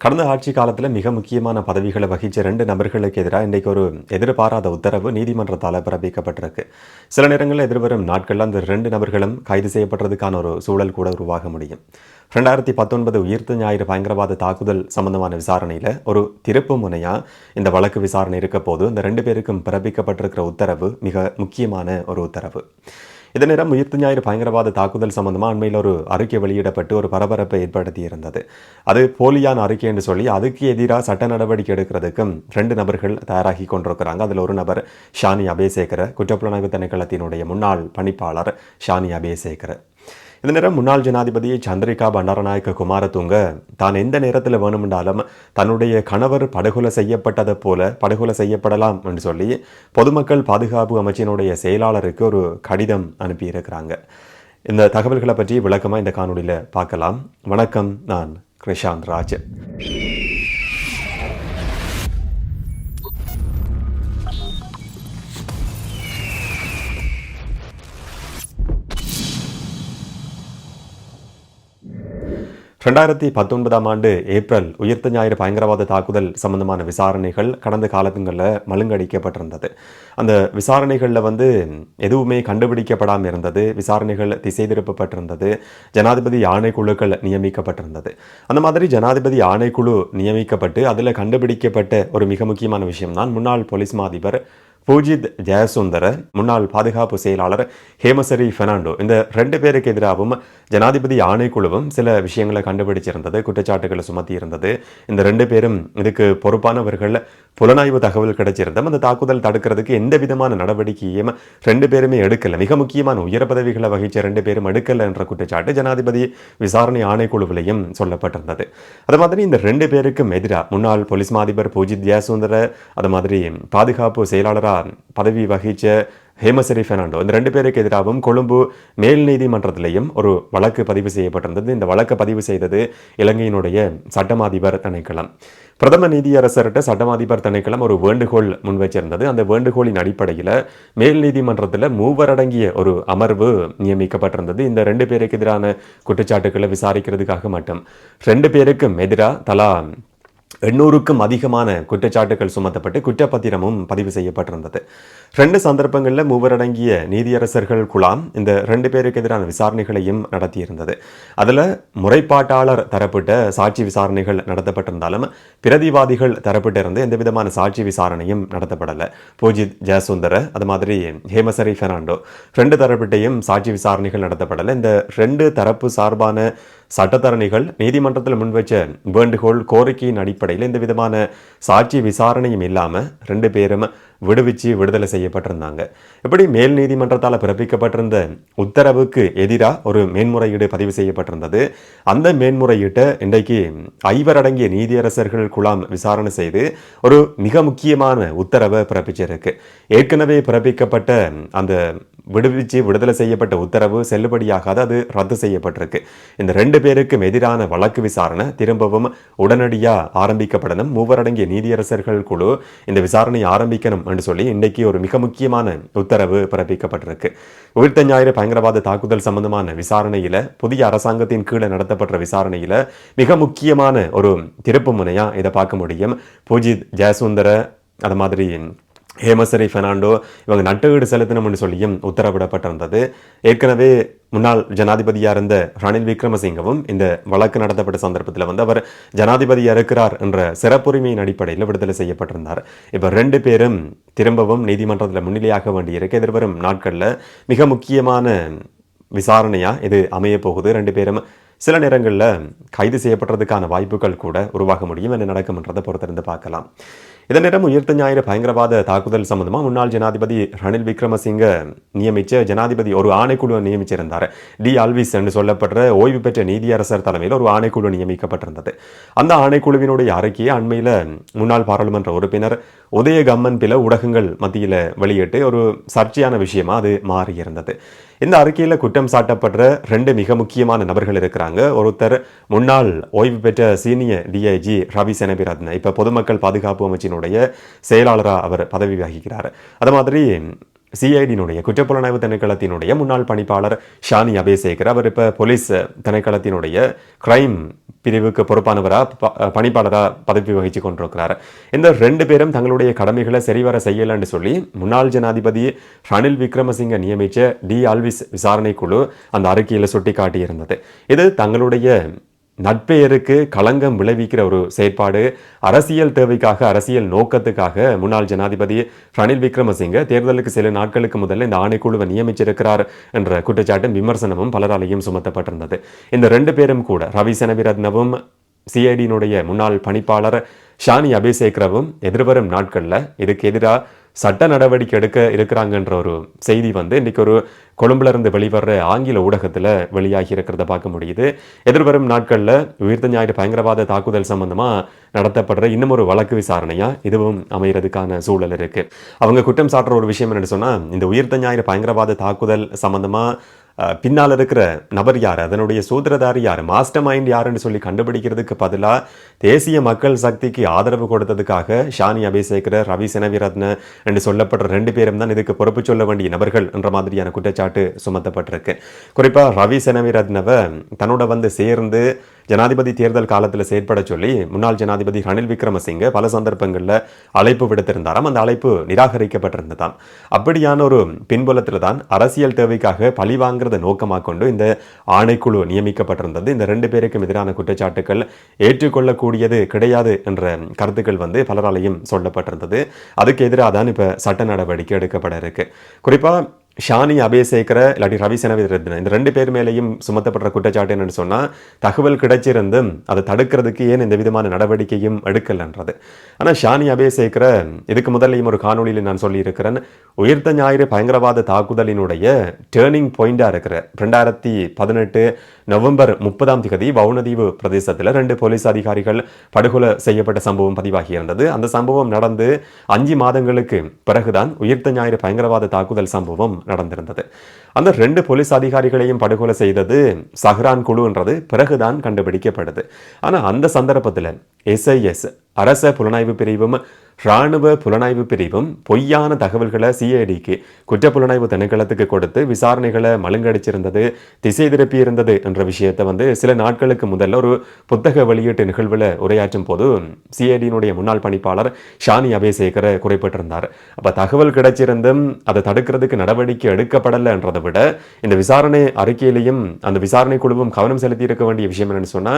கடந்த ஆட்சி காலத்தில் மிக முக்கியமான பதவிகளை வகித்த 2 நபர்களுக்கு எதிராக இன்றைக்கு ஒரு எதிர்பாராத உத்தரவு நீதிமன்றத்தால் பிறப்பிக்கப்பட்டிருக்கு. சில நேரங்களில் எதிர்வரும் நாட்களில் அந்த 2 நபர்களும் கைது செய்யப்படுறதுக்கான ஒரு சூழல் கூட உருவாக முடியும். 2019 உயிர்த்த ஞாயிறு பயங்கரவாத தாக்குதல் சம்பந்தமான விசாரணையில் ஒரு திருப்பு முனையாக இந்த வழக்கு விசாரணை இருக்க போது இந்த 2 பேருக்கும் பிறப்பிக்கப்பட்டிருக்கிற உத்தரவு மிக முக்கியமான ஒரு உத்தரவு. இதே நேரம் உயிர்த்த ஞாயிறு பயங்கரவாத தாக்குதல் சம்பந்தமாக அண்மையில் ஒரு அறிக்கை வெளியிடப்பட்டு ஒரு பரபரப்பை ஏற்படுத்தி இருந்தது. அது போலியான அறிக்கை என்று சொல்லி அதுக்கு எதிராக சட்ட நடவடிக்கை எடுக்கிறதுக்கும் 2 நபர்கள் தயாராகி கொண்டிருக்கிறாங்க. அதில் ஒரு நபர் ஷானி அபேசேகர, குற்றப்புலனாய்வு திணைக்களத்தினுடைய முன்னாள் பணிப்பாளர் ஷானி அபேசேகர. இந்த நேரம் முன்னாள் ஜனாதிபதி சந்திரிகா பண்டாரநாயக்க குமாரதுங்க தான் எந்த நேரத்தில் வேணுமென்றாலும் தன்னுடைய கணவர் படுகொலை செய்யப்பட்டதை போல படுகொலை செய்யப்படலாம் என்று சொல்லி பொதுமக்கள் பாதுகாப்பு அமைச்சினுடைய செயலாளருக்கு ஒரு கடிதம் அனுப்பியிருக்கிறாங்க. இந்த தகவல்களை பற்றி விளக்கமாக இந்த காணொலியில் பார்க்கலாம். வணக்கம், நான் கிருஷாந்த் ராஜ். 2019 ஆண்டு ஏப்ரல் உயிர்த்த ஞாயிறு பயங்கரவாத தாக்குதல் சம்பந்தமான விசாரணைகள் கடந்த காலங்களில் மழுங்கடிக்கப்பட்டிருந்தது. அந்த விசாரணைகளில் எதுவுமே கண்டுபிடிக்கப்படாமல் இருந்தது. விசாரணைகள் திசை திருப்பப்பட்டிருந்தது. ஜனாதிபதி ஆணைக்குழுக்கள் நியமிக்கப்பட்டிருந்தது. அந்த மாதிரி ஜனாதிபதி ஆணைக்குழு நியமிக்கப்பட்டு அதில் கண்டுபிடிக்கப்பட்ட ஒரு மிக முக்கியமான விஷயம்தான் முன்னாள் போலீஸ் மாதிபர் பூஜித் ஜெயசுந்தர, முன்னாள் பாதுகாப்பு செயலாளர் ஹேமசரி பெர்னாண்டோ, இந்த 2 பேருக்கு எதிராகவும் ஜனாதிபதி ஆணைக்குழுவும் சில விஷயங்களை கண்டுபிடிச்சிருந்தது, குற்றச்சாட்டுகளை சுமத்தி இருந்தது. இந்த 2 பேரும் இதுக்கு பொறுப்பானவர்கள், புலனாய்வு தகவல் கிடைச்சிருந்தோம். அந்த தாக்குதல் தடுக்கிறதுக்கு எந்த விதமான நடவடிக்கையும் 2 பேருமே எடுக்கல. மிக முக்கியமான உயர் பதவிகளை வகிச்ச 2 பேரும் எடுக்கல என்ற குற்றச்சாட்டு ஜனாதிபதி விசாரணை ஆணைக்குழுவிலையும் சொல்லப்பட்டிருந்தது. அது மாதிரி இந்த 2 பேருக்கும் எதிராக முன்னாள் போலீஸ் மாதிபர் பூஜித் ஜெயசுந்தர, அது மாதிரி பாதுகாப்பு செயலாளராக பதவி வகிச்ச ஹேமசரி பெர்னாண்டோ, இந்த 2 பேருக்கு எதிராகவும் கொழும்பு மேல் நீதிமன்றத்திலையும் ஒரு வழக்கு பதிவு செய்யப்பட்டிருந்தது. இந்த வழக்கை பதிவு செய்தது இலங்கையினுடைய சட்டமாதிபர் திணைக்களம். பிரதம நீதியரசர்கிட்ட சட்டமாதிபர் திணைக்களம் ஒரு வேண்டுகோள் முன்வச்சிருந்தது. அந்த வேண்டுகோளின் அடிப்படையில் மேல் நீதிமன்றத்தில் 3 அடங்கிய ஒரு அமர்வு நியமிக்கப்பட்டிருந்தது. இந்த 2 பேருக்கு எதிரான குற்றச்சாட்டுக்களை விசாரிக்கிறதுக்காக மட்டும் 2 பேருக்கும் எதிராக தலா 800க்கும் அதிகமான குற்றச்சாட்டுகள் சுமத்தப்பட்டு குற்றப்பத்திரமும் பதிவு செய்யப்பட்டிருந்தது. 2 சந்தர்ப்பங்களில் 3 அடங்கிய நீதியரசர்கள் குழாம் இந்த 2 பேருக்கு எதிரான விசாரணைகளையும் நடத்தியிருந்தது. அதில் முறைப்பாட்டாளர் தரப்பட்ட சாட்சி விசாரணைகள் நடத்தப்பட்டிருந்தாலும் பிரதிவாதிகள் தரப்பட்டிருந்து எந்த விதமான சாட்சி விசாரணையும் நடத்தப்படலை. பூஜித் ஜெயசுந்தர, அது மாதிரி ஹேமசரி பெர்னாண்டோ 2 தரப்பட்டையும் சாட்சி விசாரணைகள் நடத்தப்படலை. இந்த 2 தரப்பு சார்பான சட்டத்தரணிகள் நீதிமன்றத்தில் முன்வச்ச வேண்டுகோள் கோரிக்கையின் அடிப்படையில் எந்த விதமான சாட்சி விசாரணையும் இல்லாமல் 2 பேரும் விடுதலை செய்யப்பட்டிருந்தாங்க. இப்படி மேல் நீதிமன்றத்தால் பிறப்பிக்கப்பட்டிருந்த உத்தரவுக்கு எதிராக ஒரு மேன்முறையீடு பதிவு செய்யப்பட்டிருந்தது. அந்த மேன்முறையீட்டை இன்றைக்கு 5 அடங்கிய நீதியரசர்கள் குழாம் விசாரணை செய்து ஒரு மிக முக்கியமான உத்தரவை பிறப்பிச்சிருக்கு. ஏற்கனவே பிறப்பிக்கப்பட்ட அந்த விடுதலை செய்யப்பட்ட உத்தரவு செல்லுபடியாகாது, அது ரத்து செய்யப்பட்டிருக்கு. இந்த 2 பேருக்கும் எதிரான வழக்கு விசாரணை திரும்பவும் உடனடியாக ஆரம்பிக்கப்படணும். 3 அடங்கிய நீதியரசர்கள் குழு இந்த விசாரணை ஆரம்பிக்கணும் என்று சொல்லி இன்றைக்கு ஒரு மிக முக்கியமான உத்தரவு பிறப்பிக்கப்பட்டிருக்கு. உயிர்த்த ஞாயிறு பயங்கரவாத தாக்குதல் சம்பந்தமான விசாரணையில் புதிய அரசாங்கத்தின் கீழே நடத்தப்பட்ட விசாரணையில் மிக முக்கியமான ஒரு திருப்பு முனையா இதை பார்க்க முடியும். பூஜித் ஜெயசுந்தர, அது மாதிரி ஹேமசரி பெர்னாண்டோ இவங்க நட்டுவீடு செலுத்தணும்னு சொல்லியும் உத்தரவிடப்பட்டிருந்தது. ஏற்கனவே முன்னாள் ஜனாதிபதியாக இருந்த ரணில் விக்ரமசிங்கவும் இந்த வழக்கு நடத்தப்பட்ட சந்தர்ப்பத்தில் அவர் ஜனாதிபதியாக இருக்கிறார் என்ற சிறப்புரிமையின் அடிப்படையில் விடுதலை செய்யப்பட்டிருந்தார். இப்போ 2 பேரும் திரும்பவும் நீதிமன்றத்தில் முன்னிலையாக வேண்டியிருக்கு. எதிர்வரும் நாட்களில் மிக முக்கியமான விசாரணையாக இது அமைய போகுது. 2 பேரும் சில நேரங்களில் கைது செய்யப்படுறதுக்கான வாய்ப்புகள் கூட உருவாக முடியும். என்ன நடக்கும்ன்றதை பொறுத்திருந்து பார்க்கலாம். இதன் நேரம் உயிர்த்த ஞாயிறு பயங்கரவாத தாக்குதல் சம்பந்தமாக முன்னாள் ஜனாதிபதி ரணில் விக்ரமசிங்க நியமித்த ஜனாதிபதி ஒரு ஆணைக்குழு நியமிச்சிருந்தார். டி ஆல்விஸ் என்று சொல்லப்படுற ஓய்வு பெற்ற நீதியரசர் தலைமையில் ஒரு ஆணைக்குழு நியமிக்கப்பட்டிருந்தது. அந்த ஆணைக்குழுவினுடைய அறிக்கையை அண்மையில் முன்னாள் பாராளுமன்ற உறுப்பினர் உதயகம்மன் பில ஊடகங்கள் மத்தியில் வெளியிட்டு ஒரு சர்ச்சையான விஷயமா அது மாறியிருந்தது. இந்த அறிக்கையில் குற்றம் சாட்டப்படுற 2 மிக முக்கியமான நபர்கள் இருக்கிறாங்க. ஒருத்தர் முன்னாள் ஓய்வு பெற்ற சீனியர் டிஐஜி ரவி செனபிரத்ன, இப்போ பொதுமக்கள் பாதுகாப்பு அமைச்சினுடைய செயலாளராக அவர் பதவி வகிக்கிறார். அது மாதிரி சிஐடியினுடைய குற்றப்புலனாய்வு திணைக்களத்தினுடைய முன்னாள் பணிப்பாளர் ஷானி அபேசேகர். அவர் இப்போ போலீஸ் திணைக்களத்தினுடைய கிரைம் பிரிவுக்கு பொறுப்பானவராக பணிப்பாளராக பதவி வகித்து கொண்டிருக்கிறார். இந்த 2 பேரும் தங்களுடைய கடமைகளை சரிவர செய்யலன்னு சொல்லி முன்னாள் ஜனாதிபதி ரணில் விக்ரமசிங்க நியமித்த டி ஆல்விஸ் விசாரணை குழு அந்த அறிக்கையில் சுட்டிக்காட்டியிருந்தது. இது தங்களுடைய நட்பெயருக்கு களங்கம் விளைவிக்கிற ஒரு செயற்பாடு, அரசியல் தேவைக்காக அரசியல் நோக்கத்துக்காக முன்னாள் ஜனாதிபதி ரணில் விக்ரமசிங்க தேர்தலுக்கு சில நாட்களுக்கு முதல்ல இந்த ஆணைக்குழுவை நியமிச்சிருக்கிறார் என்ற குற்றச்சாட்டும் விமர்சனமும் பலராலையும் சுமத்தப்பட்டிருந்தது. இந்த 2 பேரும் கூட ரவி செனவிரத்னவும் சிஐடியினுடைய முன்னாள் பணிப்பாளர் ஷானி அபேசேகரவும் எதிர்வரும் நாட்களில் இதுக்கு எதிராக சட்ட நடவடிக்கை எடுக்க இருக்கிறாங்கன்ற ஒரு செய்தி இன்னைக்கு ஒரு கொழும்புல இருந்து வெளிவர்ற ஆங்கில ஊடகத்தில் வெளியாகி இருக்கிறத பார்க்க முடியுது. எதிர்வரும் நாட்களில் உயிர்த்த ஞாயிறு பயங்கரவாத தாக்குதல் சம்பந்தமா நடத்தப்படுற இன்னும் ஒரு வழக்கு விசாரணையா இதுவும் அமைகிறதுக்கான சூழல் இருக்கு. அவங்க குற்றம் சாட்டுற ஒரு விஷயம் என்னன்னு சொன்னா, இந்த உயிர்த்த ஞாயிறு பயங்கரவாத தாக்குதல் சம்பந்தமா பின்னால் இருக்கிற நபர் யார், அதனுடைய சூத்திரதாரி யார், மாஸ்டர் மைண்ட் யாருன்னு சொல்லி கண்டுபிடிக்கிறதுக்கு பதிலாக தேசிய மக்கள் சக்திக்கு ஆதரவு கொடுத்ததுக்காக ஷானி அபேசேகர, ரவி செனவிரத்ன என்று சொல்லப்படுற 2 பேரும் தான் இதுக்கு பொறுப்பு சொல்ல வேண்டிய நபர்கள் என்ற மாதிரியான குற்றச்சாட்டு சுமத்தப்பட்டிருக்கு. குறிப்பாக ரவி செனவிரத்னவை தன்னோட சேர்ந்து ஜனாதிபதி தேர்தல் காலத்தில் செயற்பட சொல்லி முன்னாள் ஜனாதிபதி ரணில் விக்ரமசிங்க பல சந்தர்ப்பங்களில் அழைப்பு விடுத்திருந்தாராம். அந்த அழைப்பு நிராகரிக்கப்பட்டிருந்ததாம். அப்படியான ஒரு பின்புலத்தில் தான் அரசியல் தேவைக்காக பழிவாங்கிறத நோக்கமாக கொண்டு இந்த ஆணைக்குழு நியமிக்கப்பட்டிருந்தது. இந்த 2 பேருக்கும் எதிரான குற்றச்சாட்டுகள் ஏற்றுக்கொள்ளக்கூடியது கிடையாது என்ற கருத்துக்கள் பலராலையும் சொல்லப்பட்டிருந்தது. அதுக்கு எதிராக தான் இப்போ சட்ட நடவடிக்கை எடுக்கப்பட இருக்கு. குறிப்பாக ஷானி அபேசேகர இல்லாட்டி ரவி செனவிரத்ன இந்த 2 பேர் மேலேயும் சுமத்தப்படுற குற்றச்சாட்டு என்னன்னு சொன்னா, தகவல் கிடைச்சிருந்தும் அதை தடுக்கிறதுக்கு ஏன் இந்த விதமான நடவடிக்கையும் எடுக்கலன்றது. ஆனால் ஷானி அபேசேகர இதுக்கு முதல்லையும் ஒரு காணொலியில் நான் சொல்லியிருக்கிறேன், உயிர்த்த ஞாயிறு பயங்கரவாத தாக்குதலினுடைய டேர்னிங் பாயிண்டா இருக்கிற 2018 நவம்பர் 30 வவுனதீவு பிரதேசத்தில் 2 போலீஸ் அதிகாரிகள் படுகொலை செய்யப்பட்ட சம்பவம் பதிவாகி இருந்தது. அந்த சம்பவம் நடந்து 5 மாதங்களுக்கு பிறகுதான் உயிர்த்த ஞாயிறு பயங்கரவாத தாக்குதல் சம்பவம் நடந்திருந்தது. அந்த 2 போலீஸ் அதிகாரிகளையும் படுகொலை செய்தது சஹ்ரான் குழுன்றது பிறகுதான் கண்டுபிடிக்கப்படுது. ஆனா அந்த சந்தர்ப்பத்தில் SIS அரச புலனாய்வு பிரிவும் இராணுவ புலனாய்வு பிரிவும் பொய்யான தகவல்களை சிஐடிக்கு குற்றப்புலனாய்வு திணைக்களத்துக்கு கொடுத்து விசாரணைகளை மழுங்கடிச்சிருந்தது, திசை திருப்பி இருந்தது என்ற விஷயத்தை சில நாட்களுக்கு முதல்ல ஒரு புத்தக வெளியீட்டு நிகழ்வில் உரையாற்றும் போது சிஐடியினுடைய முன்னாள் பணிப்பாளர் ஷானி அபேசேகர குறிப்பிட்டிருந்தார். அப்ப தகவல் கிடைச்சிருந்தும் அதை தடுக்கிறதுக்கு நடவடிக்கை எடுக்கப்படலைன்றதை விட இந்த விசாரணை அறிக்கையிலையும் அந்த விசாரணை குழுவும் கவனம் செலுத்தி இருக்க வேண்டிய விஷயம் என்னன்னு சொன்னா,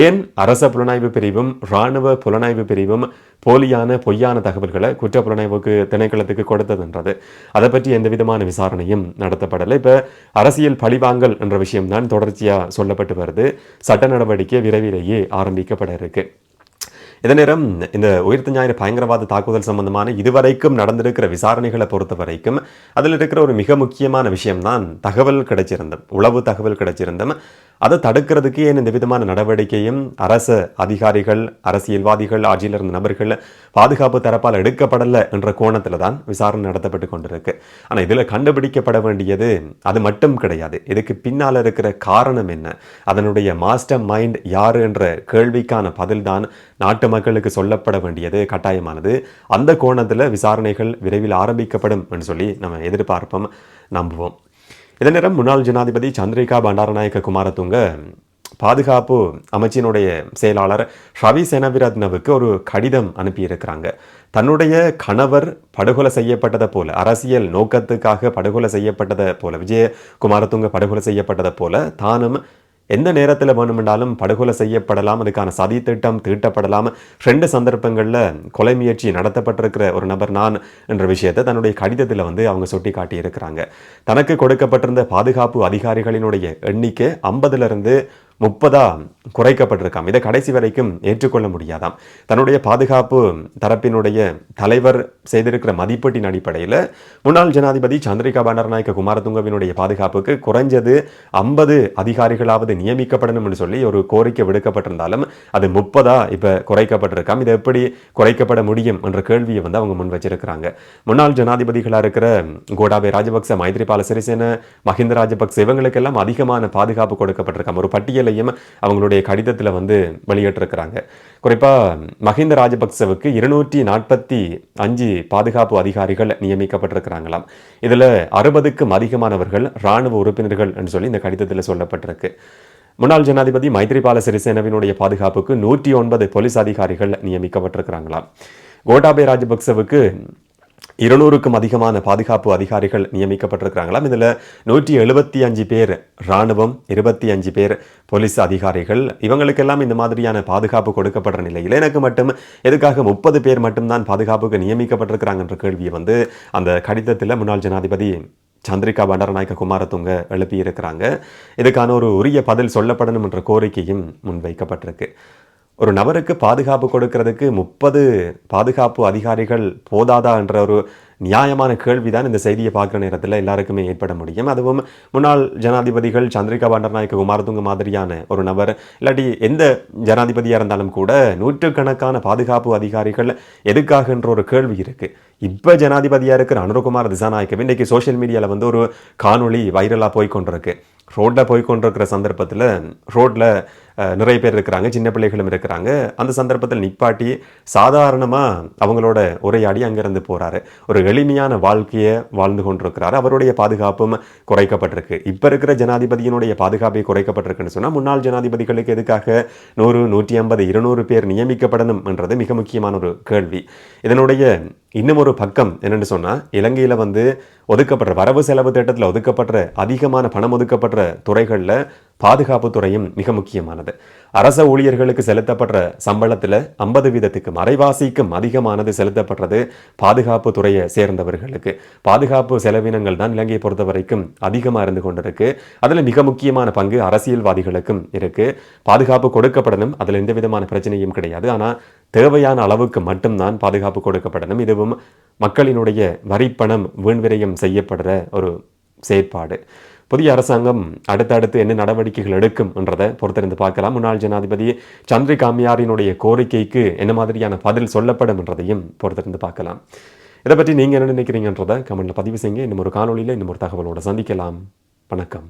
ஏன் அரச புலனாய்வு பிரிவும் இராணுவ புலனாய்வு பிரிவும் போலியான பொய்யான தகவல்களை குற்றப்புலனாய்வுக்கு திணைக்களத்துக்கு கொடுத்ததுன்றது. அதை பற்றி எந்த விதமான விசாரணையும் நடத்தப்படலை. இப்ப அரசியல் பழிவாங்கல் என்ற விஷயம் தான் தொடர்ச்சியா சொல்லப்பட்டு வருது. சட்ட நடவடிக்கை விரைவிலேயே ஆரம்பிக்கப்பட இருக்கு. இதே நேரம் இந்த உயிர்த்த ஞாயிறு பயங்கரவாத தாக்குதல் சம்பந்தமான இதுவரைக்கும் நடந்திருக்கிற விசாரணைகளை பொறுத்த வரைக்கும் அதில் இருக்கிற ஒரு மிக முக்கியமான விஷயம்தான் தகவல் கிடைச்சிருந்தோம், உளவு தகவல் கிடைச்சிருந்தோம். அதை தடுக்கிறதுக்கு ஏன் இந்த விதமான நடவடிக்கையும் அரச அதிகாரிகள், அரசியல்வாதிகள், ஆட்சியில் இருந்த நபர்கள் பாதுகாப்பு தரப்பால் எடுக்கப்படலை என்ற கோணத்தில் தான் விசாரணை நடத்தப்பட்டு கொண்டிருக்கு. ஆனால் இதில் கண்டுபிடிக்கப்பட வேண்டியது அது மட்டும் கிடையாது. இதுக்கு பின்னால் இருக்கிற காரணம் என்ன, அதனுடைய மாஸ்டர் மைண்ட் யாரு என்ற கேள்விக்கான பதில் தான் நாட்டு மக்களுக்கு சொல்லப்பட வேண்டியது கட்டாயமானது. அந்த கோணத்தில் விசாரணைகள் விரைவில் ஆரம்பிக்கப்படும் என்று சொல்லி நம்ம எதிர்பார்ப்போம், நம்புவோம். இதே நேரம் முன்னாள் ஜனாதிபதி சந்திரிகா பண்டாரநாயக்க குமாரதுங்க பாதுகாப்பு அமைச்சினுடைய செயலாளர் ரவி செனவிரத்னவுக்கு ஒரு கடிதம் அனுப்பியிருக்கிறாங்க. தன்னுடைய கணவர் படுகொலை செய்யப்பட்டதை போல, அரசியல் நோக்கத்துக்காக படுகொலை செய்யப்பட்டதை போல, விஜய குமாரதுங்க படுகொலை செய்யப்பட்டதை போல தானும் எந்த நேரத்தில் வேணுமென்றாலும் படுகொலை செய்யப்படலாம், அதுக்கான சதி திட்டம் தீட்டப்படலாம். 2 சந்தர்ப்பங்களில் கொலை முயற்சி நடத்தப்பட்டிருக்கிற ஒரு நபர் நான் என்ற விஷயத்தை தன்னுடைய கடிதத்தில் அவங்க சுட்டி காட்டி இருக்கிறாங்க. தனக்கு கொடுக்கப்பட்டிருந்த பாதுகாப்பு அதிகாரிகளினுடைய எண்ணிக்கை 50லிருந்து 30 குறைக்கப்பட்டிருக்காம். இதை கடைசி வரைக்கும் ஏற்றுக்கொள்ள முடியாதாம். தன்னுடைய பாதுகாப்பு தரப்பினுடைய தலைவர் செய்திருக்கிற மதிப்பீட்டின் அடிப்படையில் முன்னாள் ஜனாதிபதி சந்திரிகா பண்டாரநாயக்க குமாரதுங்கவினுடைய பாதுகாப்புக்கு குறைஞ்சது 50 அதிகாரிகளாவது நியமிக்கப்படணும் என்று சொல்லி ஒரு கோரிக்கை விடுக்கப்பட்டிருந்தாலும் அது 30 இப்ப குறைக்கப்பட்டிருக்காம். இது எப்படி குறைக்கப்பட முடியும் என்ற கேள்வியை அவங்க முன் வச்சிருக்கிறாங்க. முன்னாள் ஜனாதிபதிகளா இருக்கிற கோட்டாபய ராஜபக்ச, மைத்ரிபால சிறிசேன, மஹிந்த ராஜபக்ச இவங்களுக்கெல்லாம் அதிகமான பாதுகாப்பு கொடுக்கப்பட்டிருக்காம். ஒரு பட்டியலை தகவலையும் அவங்களுடைய கடிதத்தில் வந்து வெளியிட்டிருக்கிறாங்க. குறிப்பாக மஹிந்த ராஜபக்சவுக்கு 245 பாதுகாப்பு அதிகாரிகள் நியமிக்கப்பட்டிருக்கிறாங்களாம். இதில் 60க்கும் அதிகமானவர்கள் இராணுவ உறுப்பினர்கள் என்று சொல்லி இந்த கடிதத்தில் சொல்லப்பட்டிருக்கு. முன்னாள் ஜனாதிபதி மைத்ரிபால சிறிசேனவினுடைய பாதுகாப்புக்கு 109 போலீஸ் அதிகாரிகள் நியமிக்கப்பட்டிருக்கிறாங்களாம். கோட்டாபய ராஜபக்சவுக்கு 200க்கும் அதிகமான பாதுகாப்பு அதிகாரிகள் நியமிக்கப்பட்டிருக்கிறாங்களாம். இதில் 175 பேர் இராணுவம், 25 பேர் போலீஸ் அதிகாரிகள். இவங்களுக்கெல்லாம் இந்த மாதிரியான பாதுகாப்பு கொடுக்கப்படுற நிலையில் எனக்கு மட்டும் எதுக்காக 30 பேர் மட்டும்தான் பாதுகாப்புக்கு நியமிக்கப்பட்டிருக்கிறாங்கன்ற கேள்வியை வந்து அந்த கடிதத்தில் முன்னாள் ஜனாதிபதி சந்திரிகா பண்டாரநாயக்க குமாரதுங்க எழுப்பியிருக்கிறாங்க. இதுக்கான ஒரு உரிய பதில் சொல்லப்படணும் என்ற கோரிக்கையும் முன்வைக்கப்பட்டிருக்கு. ஒரு நபருக்கு பாதுகாப்பு கொடுக்கறதுக்கு 30 பாதுகாப்பு அதிகாரிகள் போதாதா என்ற ஒரு நியாயமான கேள்விதான் இந்த செய்தியை பார்க்குற நேரத்தில் எல்லாருக்குமே ஏற்பட முடியும். அதுவும் முன்னாள் ஜனாதிபதிகள் சந்திரிகா பண்டாரநாயக்க குமாரதுங்க மாதிரியான ஒரு நபர், இல்லாட்டி எந்த ஜனாதிபதியாக இருந்தாலும் கூட நூற்றுக்கணக்கான பாதுகாப்பு அதிகாரிகள் எதுக்காக என்ற ஒரு கேள்வி இருக்கு. இப்போ ஜனாதிபதியாக இருக்கிற அனுரகுமார் திசாநாயக்கவே இன்றைக்கி சோஷியல் மீடியாவில் வந்து ஒரு காணொளி வைரலாக போய்கொண்டிருக்கு. ரோட்டில் போய்கொண்டிருக்கிற சந்தர்ப்பத்தில் ரோட்டில் நிறைய பேர் இருக்கிறாங்க, சின்ன பிள்ளைகளும் இருக்கிறாங்க. அந்த சந்தர்ப்பத்தில் நிப்பாட்டி சாதாரணமாக அவங்களோட உரையாடி அங்கேருந்து போகிறாரு. ஒரு எளிமையான வாழ்க்கையை வாழ்ந்து கொண்டிருக்கிறாரு. அவருடைய பாதுகாப்பும் குறைக்கப்பட்டிருக்கு. இப்போ இருக்கிற ஜனாதிபதியினுடைய பாதுகாப்பை குறைக்கப்பட்டிருக்குன்னு சொன்னால் முன்னாள் ஜனாதிபதிகளுக்கு எதுக்காக 100, 150, 200 பேர் நியமிக்கப்படணும் என்றது மிக முக்கியமான ஒரு கேள்வி. இதனுடைய இன்னும் ஒரு பக்கம் என்னென்னு சொன்னால், இலங்கையில் வந்து ஒதுக்கப்படுற வரவு செலவு திட்டத்தில் ஒதுக்கப்படுற அதிகமான பணம் ஒதுக்கப்படுற துறைகளில் பாதுகாப்பு துறையும் மிக முக்கியமானது. அரச ஊழியர்களுக்கு செலுத்தப்படுற சம்பளத்தில் 50% அரைவாசிக்கும் அதிகமானது செலுத்தப்படுறது பாதுகாப்பு துறையை சேர்ந்தவர்களுக்கு. பாதுகாப்பு செலவினங்கள் தான் இலங்கையை பொறுத்த வரைக்கும் அதிகமாக இருந்து கொண்டிருக்கு. அதில் மிக முக்கியமான பங்கு அரசியல்வாதிகளுக்கும் இருக்கு. பாதுகாப்பு கொடுக்கப்படணும், அதில் எந்த விதமான பிரச்சனையும் கிடையாது. ஆனால் தேவையான அளவுக்கு மட்டும்தான் பாதுகாப்பு கொடுக்கப்படணும். இதுவும் மக்களினுடைய வரிப்பணம் வீண்விரயம் செய்யப்படுற ஒரு செயற்பாடு. புதிய அரசாங்கம் அடுத்தடுத்து என்ன நடவடிக்கைகள் எடுக்கும் என்றதை பொறுத்திருந்து பார்க்கலாம். முன்னாள் ஜனாதிபதி சந்திரிகாமியாரினுடைய கோரிக்கைக்கு என்ன மாதிரியான பதில் சொல்லப்படும் என்றதையும் பொறுத்திருந்து பார்க்கலாம். இதை பற்றி நீங்கள் என்ன நினைக்கிறீங்கன்றதை கமெண்ட்ல பதிவு செய்யுங்க. இன்னும் ஒரு காணொலியில் இன்னும் ஒரு தகவலோடு சந்திக்கலாம். வணக்கம்.